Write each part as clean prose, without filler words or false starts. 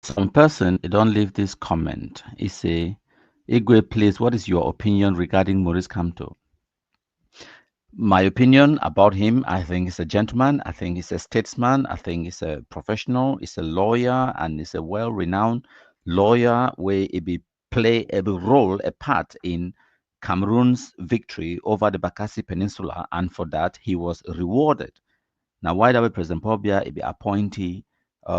Some person don't leave this comment. He say, Igwe, please, what is your opinion regarding Maurice Kamto? My opinion about him, I think he's a gentleman. I think he's a statesman. I think he's a professional. He's a lawyer, and he's a well-renowned lawyer where he be play a role, a part in Cameroon's victory over the Bakassi Peninsula, and for that he was rewarded. Now, why that way President Paul Biya be appointee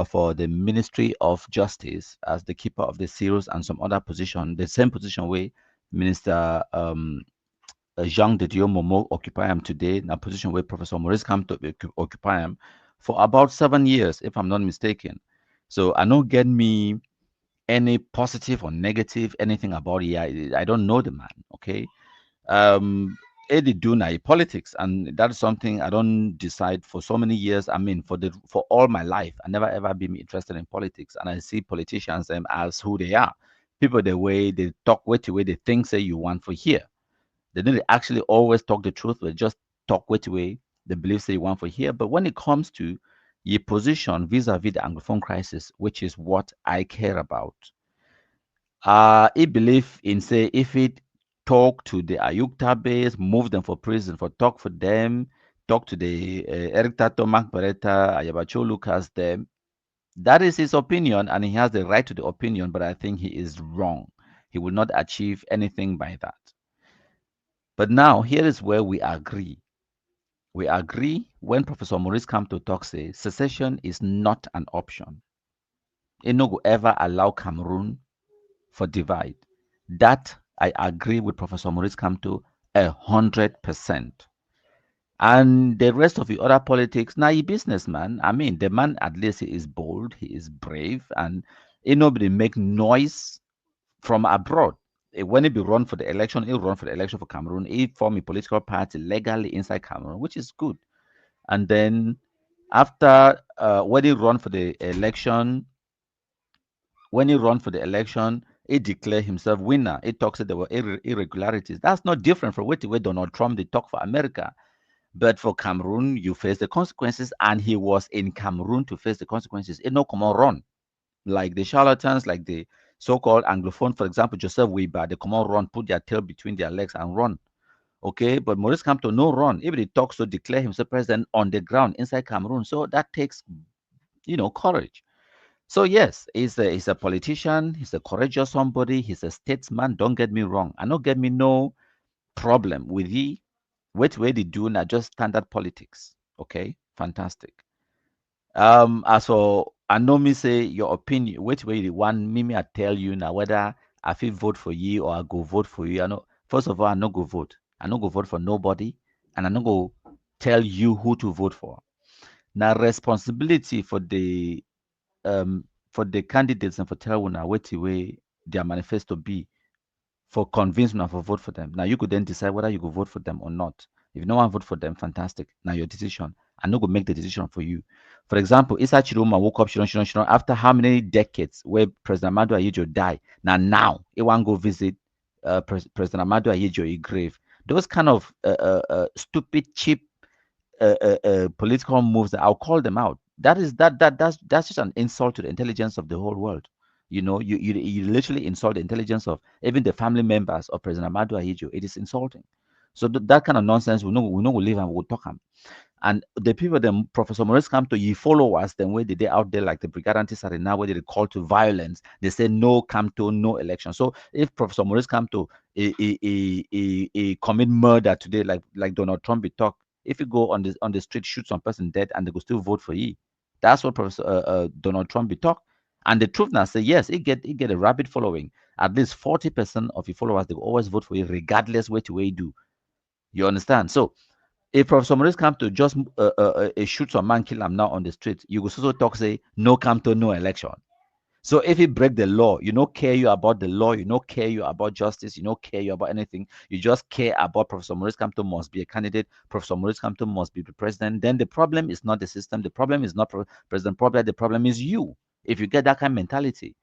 for the Ministry of Justice as the keeper of the seals and some other position, the same position where Minister Jean de Dieu Momo occupy him today, in a position where Professor Maurice Kamto occupy him for about 7 years, if I'm not mistaken. So I don't get me any positive or negative anything about it. I don't know the man, okay? um Eddie do now politics, and that's something I don't decide for so many years. I mean, for all my life, I never ever been interested in politics, and I see politicians them as who they are. People the way they talk, with the way they think say you want for here. They didn't actually always talk the truth, but just talk with the way they believe say you want for here. But when it comes to your position vis-a-vis the Anglophone crisis, which is what I care about, he believe in say if it talk to the Ayukta base, move them for prison, for talk for them, talk to the Eric Tato, Mark Beretta, Ayabacho Lucas, them. That is his opinion, and he has the right to the opinion. But I think he is wrong. He will not achieve anything by that. But now here is where we agree. We agree when Professor Maurice Kamto talks, say secession is not an option. It no go ever allow Cameroon for divide. That I agree with Professor Maurice Kamto 100%. And the rest of the other politics, now he businessman. I mean, the man at least he is bold, he is brave, and he nobody make noise from abroad. When he be run for the election, he'll run for the election for Cameroon. He form a political party legally inside Cameroon, which is good. And then after when he run for the election, he declared himself winner. He talks that there were irregularities. That's not different from what the way Donald Trump they talk for America. But for Cameroon, you face the consequences, and he was in Cameroon to face the consequences. It no come on run. Like the charlatans, like the so-called Anglophone, for example, Joseph Weber, they come on run, put their tail between their legs and run. Okay, but Maurice Kamto no run. If he talks to declare himself president on the ground inside Cameroon, so that takes courage. So yes, he's a politician. He's a courageous somebody. He's a statesman. Don't get me wrong. I don't get me no problem with he. What way they do now just standard politics. Okay, fantastic. As for I know me say your opinion. Which way you want me I tell you now whether I feel vote for you or I go vote for you. I know first of all I no go vote. I no go vote for nobody, and I no go tell you who to vote for. Now responsibility um for the candidates and for tell una what way their manifesto be for convince una for vote for them. Now you could then decide whether you go vote for them or not. If no one vote for them, fantastic. Now your decision. I'm not gonna make the decision for you. For example, Isa Chiroma woke up Shiron after how many decades where President Amadu Ayejo died. Now he want go visit President Amadu Ayejo grave. Those kind of stupid, cheap political moves, I'll call them out. That's just an insult to the intelligence of the whole world. You literally insult the intelligence of even the family members of President Amadu Ahijo. It is insulting. So that kind of nonsense we know we live and we'll talk am. And the people then Professor Maurice Kamto, ye followers, then where they out there like the Brigadantes are now where they call to violence, they say no Kamto, no election. So if Professor Maurice Kamto he commit murder today, like Donald Trump be talk, if you go on the street, shoot some person dead, and they go still vote for you. That's what Professor Donald Trump be talk. And the truth now say yes, it get a rapid following. At least 40% of your followers they will always vote for you, regardless what way you do. You understand? So if Professor Maurice come to just shoot some man, kill him now on the street, you will also talk say no come to no election. So if he break the law, you don't care you about the law, you don't care you about justice, you don't care you about anything. You just care about Professor Maurice Kamto must be a candidate. Professor Maurice Kamto must be the president. Then the problem is not the system. The problem is not President Problem. The problem is you. If you get that kind of mentality,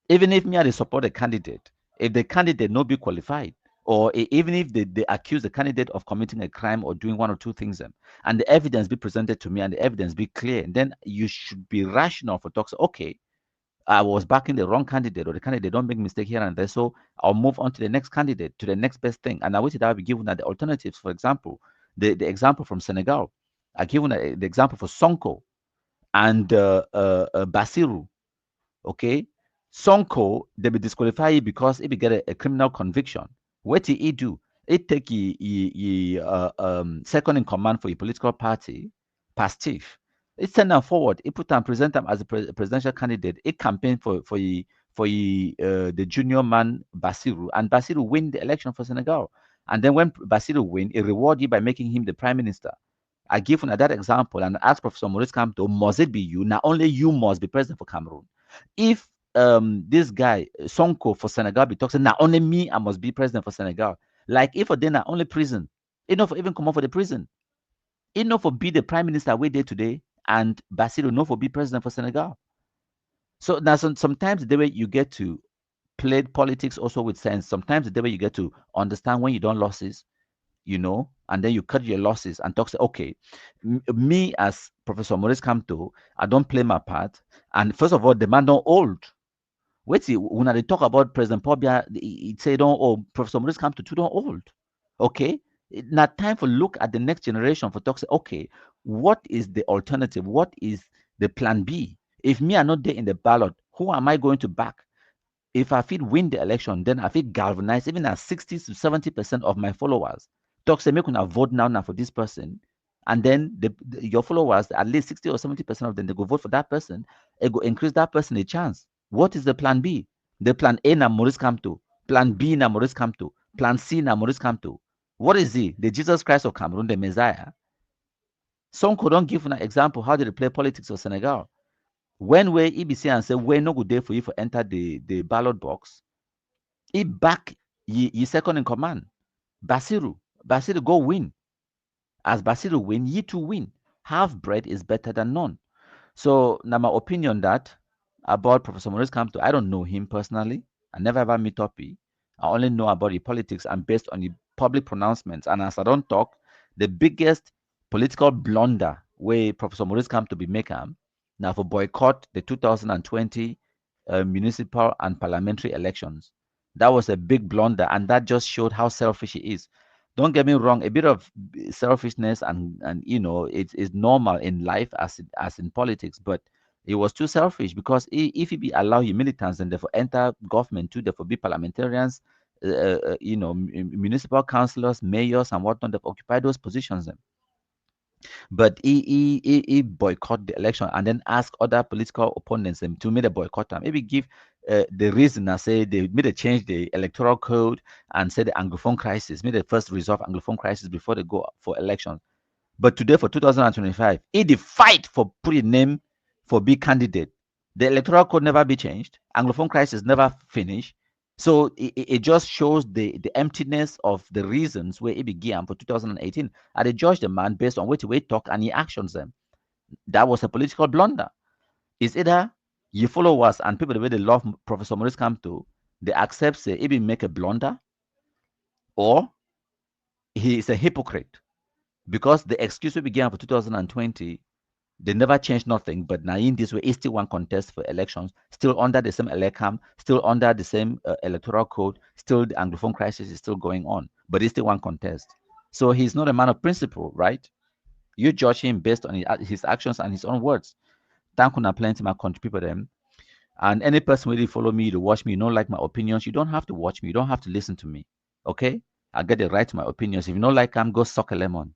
even if me I dey support a candidate, if the candidate not be qualified, or even if they accuse the candidate of committing a crime or doing one or two things, and the evidence be presented to me and the evidence be clear, then you should be rational for talks. Okay, I was backing the wrong candidate, or the candidate don't make mistake here and there. So I'll move on to the next candidate, to the next best thing. And I wish that I'll be given the alternatives. For example, the example from Senegal, I given the example for Sonko and Basiru. Okay, Sonko they be disqualify you because he be get a criminal conviction. What did he do? He take second in command for a political party, past chief. He send them forward. He put and present them as a presidential candidate. He campaign the junior man Basiru, and Basiru win the election for Senegal. And then when Basiru win, he reward you by making him the prime minister. I give that example and ask Professor Maurice Kamto, must it be you? Not only you must be president for Cameroon. If this guy Sonko for Senegal be talking, not only me I must be president for Senegal. Like if for then only prison, enough for even come out for the prison, enough for be the prime minister we did today, and Basiru enough for be president for Senegal. So now sometimes the way you get to play politics also with sense. Sometimes the way you get to understand when you don't losses, and then you cut your losses and talk, say, okay, me as Professor Maurice Kamto, I don't play my part. And first of all, the man don't old. Wait see, when they talk about President Pobia, it say don't oh Professor Maurice Kamto too don't old. Okay. Now time for look at the next generation for talk say, okay, what is the alternative? What is the plan B? If me are not there in the ballot, who am I going to back? If I feel win the election, then I feel galvanize even at 60 to 70% of my followers. Talk say make una vote now for this person. And then your followers, at least 60 or 70% of them, they go vote for that person. It go increase that person a chance. What is the plan B? The plan A na Maurice Kamto. Plan B na Maurice Kamto. Plan C na Maurice Kamto. What is he? The Jesus Christ of Cameroon, the Messiah. Some could not give an example how they play politics of Senegal. When we EBC and say we're no good day for you for enter the ballot box, he back ye second in command. Basiru go win. As Basiru win, ye to win. Half bread is better than none. So now my opinion that about Professor Maurice Kamto, I don't know him personally. I never ever meet up. I only know about the politics and based on the public pronouncements. And as I don't talk, the biggest political blunder where Professor Maurice Kamto be making now for boycott the 2020 municipal and parliamentary elections. That was a big blunder, and that just showed how selfish he is. Don't get me wrong, a bit of selfishness and it is normal in life as in politics, but it was too selfish because if he be allow his militants and therefore enter government too, therefore be parliamentarians, municipal councillors, mayors, and whatnot, they've occupied those positions. But he boycott the election and then ask other political opponents to make a boycott. Maybe give the reason I say they made a change the electoral code and say the Anglophone crisis, made the first resolve Anglophone crisis before they go for election. But today for 2025, it the fight for putting name for big candidate. The electoral code never be changed. Anglophone crisis never finish. So it just shows the emptiness of the reasons where it began for 2018. And they judge the man based on which way talk and he actions them. That was a political blunder. It's either you followers and people the way they love Professor Maurice Kamto, they accept say he make a blunder, or he is a hypocrite. Because the excuse we began for 2020, they never changed nothing, but now in this way, it's still one contest for elections, still under the same elecam, still under the same electoral code, still the Anglophone crisis is still going on, but it's still one contest. So he's not a man of principle, right? You judge him based on his actions and his own words. Thank you, plenty my country people them. And any person really follow me to watch me, you don't like my opinions, you don't have to watch me, you don't have to listen to me. Okay? I get the right to my opinions. If you don't like them, go suck a lemon.